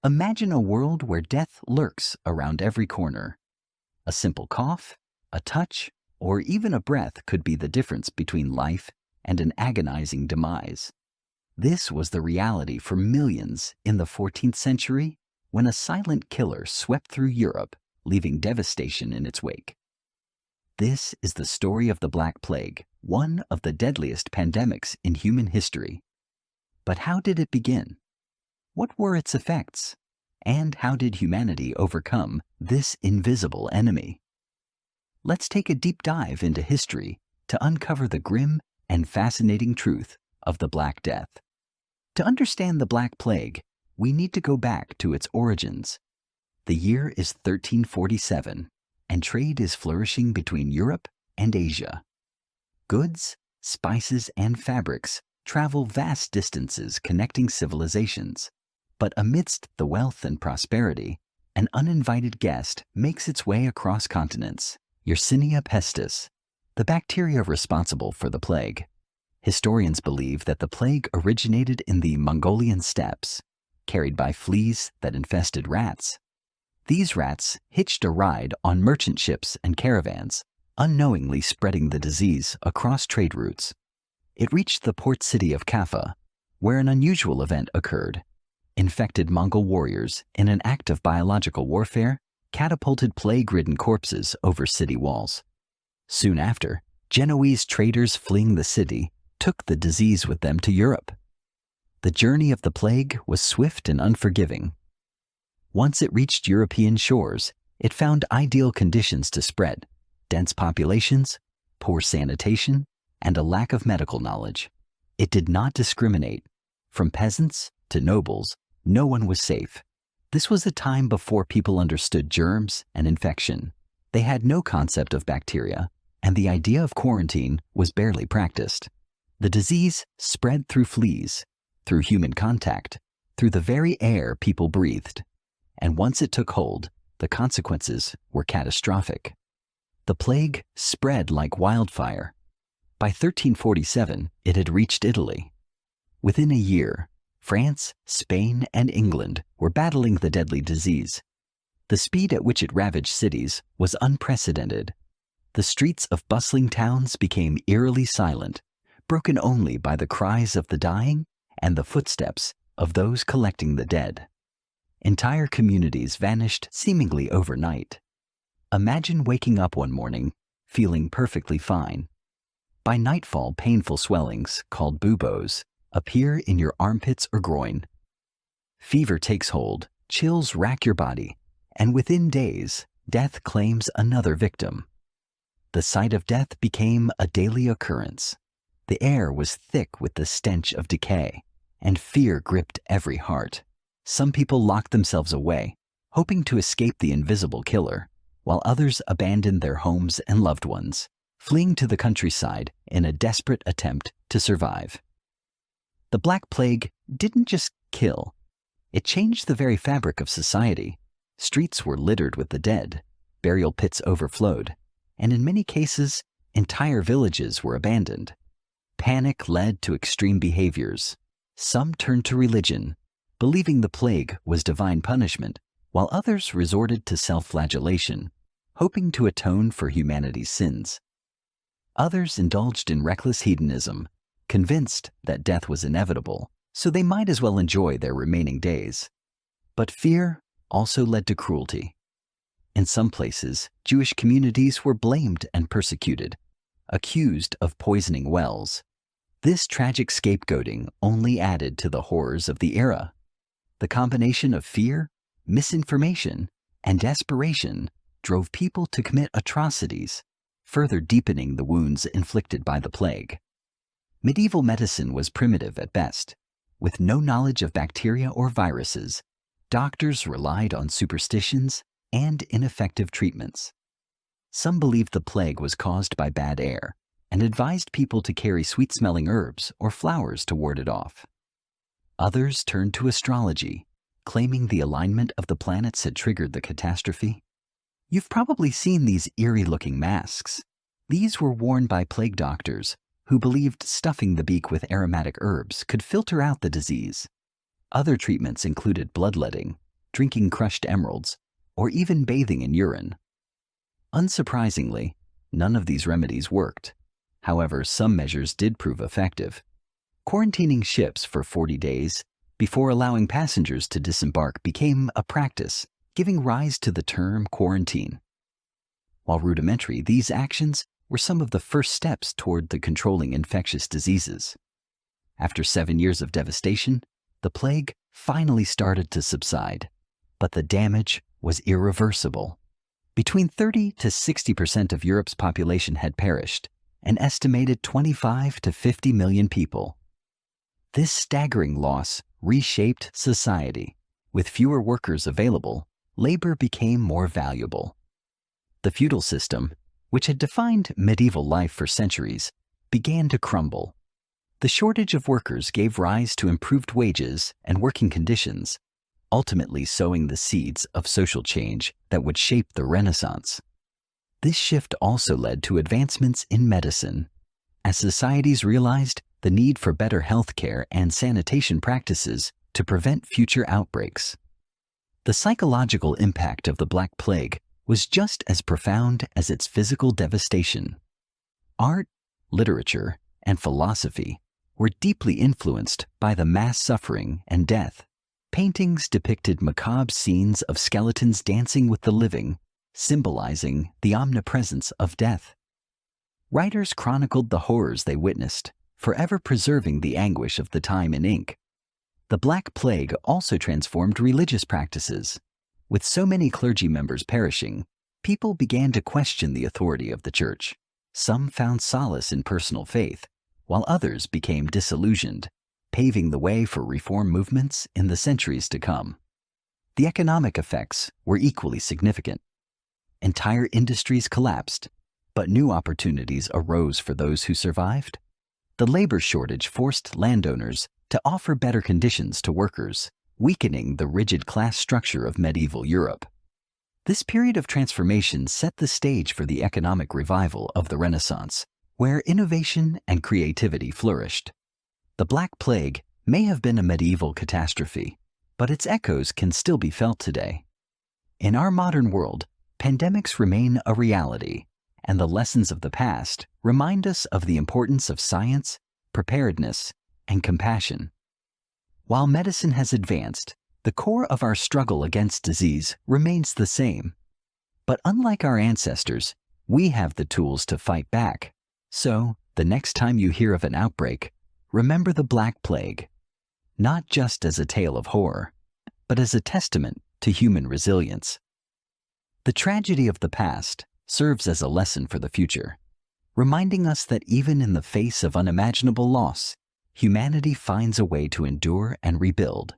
Imagine a world where death lurks around every corner. A simple cough, a touch, or even a breath could be the difference between life and an agonizing demise. This was the reality for millions in the 14th century when a silent killer swept through Europe, leaving devastation in its wake. This is the story of the Black Plague, one of the deadliest pandemics in human history. But how did it begin? What were its effects? And how did humanity overcome this invisible enemy? Let's take a deep dive into history to uncover the grim and fascinating truth of the Black Death. To understand the Black Plague, we need to go back to its origins. The year is 1347, and trade is flourishing between Europe and Asia. Goods, spices, and fabrics travel vast distances connecting civilizations. But amidst the wealth and prosperity, an uninvited guest makes its way across continents, Yersinia pestis, the bacteria responsible for the plague. Historians believe that the plague originated in the Mongolian steppes, carried by fleas that infested rats. These rats hitched a ride on merchant ships and caravans, unknowingly spreading the disease across trade routes. It reached the port city of Kaffa, where an unusual event occurred. Infected Mongol warriors, in an act of biological warfare, catapulted plague-ridden corpses over city walls. Soon after, Genoese traders fleeing the city took the disease with them to Europe. The journey of the plague was swift and unforgiving. Once it reached European shores, it found ideal conditions to spread: dense populations, poor sanitation, and a lack of medical knowledge. It did not discriminate. From peasants to nobles, no one was safe. This was a time before people understood germs and infection. They had no concept of bacteria, and the idea of quarantine was barely practiced. The disease spread through fleas, through human contact, through the very air people breathed. And once it took hold, the consequences were catastrophic. The plague spread like wildfire. By 1347, it had reached Italy. Within a year, France, Spain, and England were battling the deadly disease. The speed at which it ravaged cities was unprecedented. The streets of bustling towns became eerily silent, broken only by the cries of the dying and the footsteps of those collecting the dead. Entire communities vanished seemingly overnight. Imagine waking up one morning, feeling perfectly fine. By nightfall, painful swellings, called buboes, appear in your armpits or groin. Fever takes hold, chills rack your body, and within days, death claims another victim. The sight of death became a daily occurrence. The air was thick with the stench of decay, and fear gripped every heart. Some people locked themselves away, hoping to escape the invisible killer, while others abandoned their homes and loved ones, fleeing to the countryside in a desperate attempt to survive. The Black Plague didn't just kill. It changed the very fabric of society. Streets were littered with the dead, burial pits overflowed, and in many cases, entire villages were abandoned. Panic led to extreme behaviors. Some turned to religion, believing the plague was divine punishment, while others resorted to self-flagellation, hoping to atone for humanity's sins. Others indulged in reckless hedonism, convinced that death was inevitable, so they might as well enjoy their remaining days. But fear also led to cruelty. In some places, Jewish communities were blamed and persecuted, accused of poisoning wells. This tragic scapegoating only added to the horrors of the era. The combination of fear, misinformation, and desperation drove people to commit atrocities, further deepening the wounds inflicted by the plague. Medieval medicine was primitive at best. With no knowledge of bacteria or viruses, doctors relied on superstitions and ineffective treatments. Some believed the plague was caused by bad air and advised people to carry sweet-smelling herbs or flowers to ward it off. Others turned to astrology, claiming the alignment of the planets had triggered the catastrophe. You've probably seen these eerie-looking masks. These were worn by plague doctors who believed stuffing the beak with aromatic herbs could filter out the disease. Other treatments included bloodletting, drinking crushed emeralds, or even bathing in urine. Unsurprisingly, none of these remedies worked. However, some measures did prove effective. Quarantining ships for 40 days before allowing passengers to disembark became a practice, giving rise to the term quarantine. While rudimentary, these actions were some of the first steps toward the controlling infectious diseases. After 7 years of devastation, the plague finally started to subside, but the damage was irreversible. Between 30 to 60% of Europe's population had perished, an estimated 25 to 50 million people. This staggering loss reshaped society. With fewer workers available, labor became more valuable. The feudal system, which had defined medieval life for centuries, began to crumble. The shortage of workers gave rise to improved wages and working conditions, ultimately sowing the seeds of social change that would shape the Renaissance. This shift also led to advancements in medicine, as societies realized the need for better health care and sanitation practices to prevent future outbreaks. The psychological impact of the Black Plague was just as profound as its physical devastation. Art, literature, and philosophy were deeply influenced by the mass suffering and death. Paintings depicted macabre scenes of skeletons dancing with the living, symbolizing the omnipresence of death. Writers chronicled the horrors they witnessed, forever preserving the anguish of the time in ink. The Black Plague also transformed religious practices. With so many clergy members perishing, people began to question the authority of the church. Some found solace in personal faith, while others became disillusioned, paving the way for reform movements in the centuries to come. The economic effects were equally significant. Entire industries collapsed, but new opportunities arose for those who survived. The labor shortage forced landowners to offer better conditions to workers, weakening the rigid class structure of medieval Europe. This period of transformation set the stage for the economic revival of the Renaissance, where innovation and creativity flourished. The Black Plague may have been a medieval catastrophe, but its echoes can still be felt today. In our modern world, pandemics remain a reality, and the lessons of the past remind us of the importance of science, preparedness, and compassion. While medicine has advanced, the core of our struggle against disease remains the same. But unlike our ancestors, we have the tools to fight back. So, the next time you hear of an outbreak, remember the Black Plague, not just as a tale of horror, but as a testament to human resilience. The tragedy of the past serves as a lesson for the future, reminding us that even in the face of unimaginable loss, humanity finds a way to endure and rebuild.